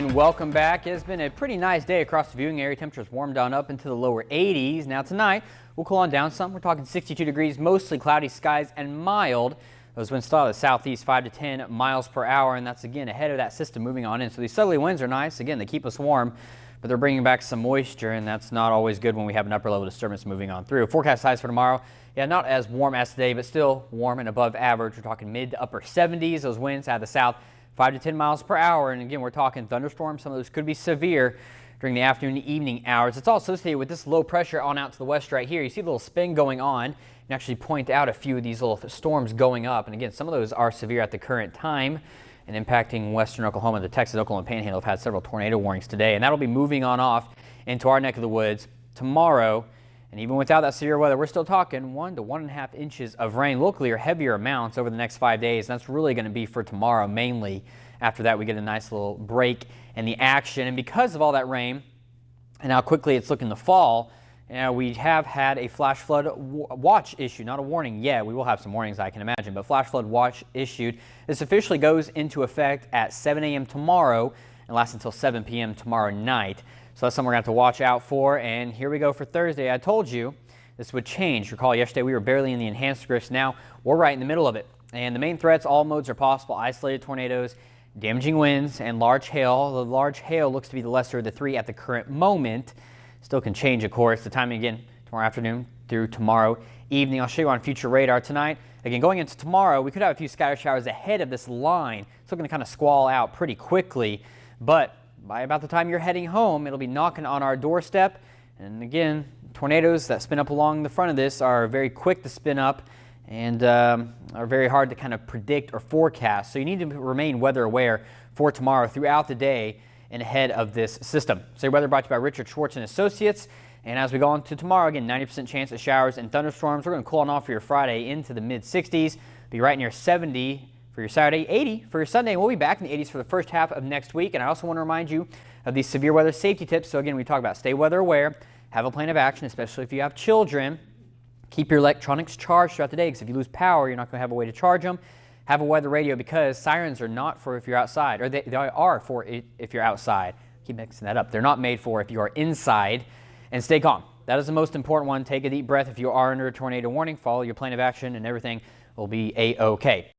And welcome back. It's been a pretty nice day across the viewing area. Temperatures warmed on up into the lower 80s. Now tonight, we'll cool on down some. We're talking 62 degrees, mostly cloudy skies and mild. Those winds still out of the southeast 5 to 10 miles per hour, and that's again ahead of that system moving on in. So these southerly winds are nice. Again, they keep us warm, but they're bringing back some moisture, and that's not always good when we have an upper level disturbance moving on through. Forecast highs for tomorrow. Yeah, not as warm as today, but still warm and above average. We're talking mid to upper 70s. Those winds out of the south 5 to 10 miles per hour. And again, we're talking thunderstorms. Some of those could be severe during the afternoon and evening hours. It's all associated with this low pressure on out to the west right here. You see a little spin going on and actually point out a few of these little storms going up. And again, some of those are severe at the current time and impacting western Oklahoma. The Texas Oklahoma Panhandle have had several tornado warnings today, and that'll be moving on off into our neck of the woods tomorrow. And even without that severe weather, we're still talking 1 to 1.5 inches of rain, locally or heavier amounts over the next 5 days. And that's really going to be for tomorrow mainly. After that, we get a nice little break in the action. And because of all that rain and how quickly it's looking to fall, we have had a flash flood watch issued, not a warning yet. We will have some warnings, I can imagine, but flash flood watch issued. This officially goes into effect at 7 a.m. tomorrow and lasts until 7 p.m. tomorrow night. So that's something we're going to have to watch out for. And here we go for Thursday. I told you this would change. Recall yesterday we were barely in the enhanced drifts. Now we're right in the middle of it. And the main threats, all modes are possible: isolated tornadoes, damaging winds, and large hail. The large hail looks to be the lesser of the three at the current moment. Still can change, of course. The timing again tomorrow afternoon through tomorrow evening. I'll show you on future radar tonight. Again, going into tomorrow, we could have a few scattered showers ahead of this line. It's looking to kind of squall out pretty quickly, but by about the time you're heading home, it'll be knocking on our doorstep. And again, tornadoes that spin up along the front of this are very quick to spin up and are very hard to kind of predict or forecast. So you need to remain weather aware for tomorrow throughout the day and ahead of this system. So your weather brought to you by Richard Schwartz and Associates. And as we go on to tomorrow, again, 90% chance of showers and thunderstorms. We're going to cool on off for your Friday into the mid 60s. Be right near 70 for your Saturday, 80 for your Sunday. We'll be back in the 80s for the first half of next week. And I also want to remind you of these severe weather safety tips. So again, we talk about stay weather aware, have a plan of action, especially if you have children. Keep your electronics charged throughout the day, because if you lose power, you're not going to have a way to charge them. Have a weather radio, because sirens are not for if you're outside, or they are for if you're outside. Keep mixing that up. They're not made for if you are inside. And stay calm. That is the most important one. Take a deep breath. If you are under a tornado warning, follow your plan of action, and everything will be A-OK.